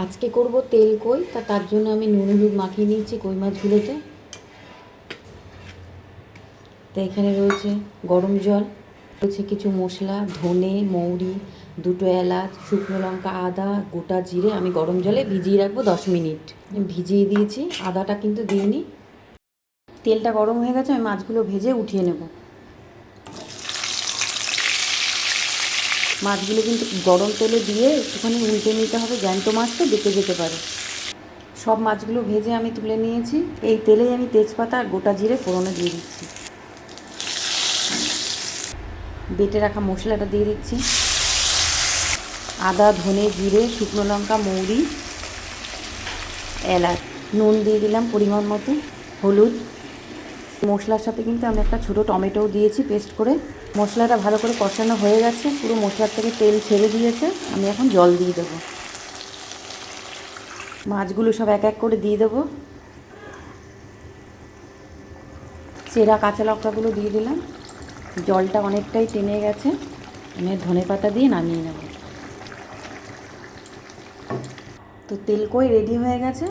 আজকে করব তেল কই, তার জন্য আমি নুন হলুদ মাখিয়ে নিয়েছি কই মাছগুলোতে। তো এখানে রয়েছে গরম জল, রয়েছে কিছু মশলা, ধনে, মৌরি, দুটো এলাচ, শুকনো লঙ্কা, আদা, গোটা জিরে। আমি গরম জলে ভিজিয়ে রাখবো 10 মিনিট। ভিজিয়ে দিয়েছি, আদাটা কিন্তু দিইনি। তেলটা গরম হয়ে গেছে, আমি মাছগুলো ভেজে উঠিয়ে নেব। মাছগুলো কিন্তু গরম তেলে দিয়ে একটুখানি উল্টে নিতে হবে, জ্যান্ত মাছ তো বেঁকে যেতে পারে। সব মাছগুলো ভেজে আমি তুলে নিয়েছি। এই তেলেই আমি তেজপাতা আর গোটা জিরে ফোড়নে দিয়ে দিচ্ছি। বেটে রাখা মশলাটা দিয়ে দিচ্ছি, আদা, ধনে, জিরে, শুকনো লঙ্কা, মৌরি, এলাচ। নুন দিয়ে দিলাম পরিমাণ মতো, হলুদ। মশলার সাথে কিন্তু আমি একটা ছোটো টমেটোও দিয়েছি পেস্ট করে। মশলাটা ভালো করে কষানো হয়ে গেছে, পুরো মশলার থেকে তেল ছেড়ে দিয়েছে। আমি এখন জল দিয়ে দেবো। মাছগুলো সব এক এক করে দিয়ে দেবো। চেরা কাঁচা লঙ্কাগুলো দিয়ে দিলাম। জলটা অনেকটাই টেনে গেছে, আমি ধনেপাতা দিয়ে নামিয়ে নেব। তো তেল কই রেডি হয়ে গেছে।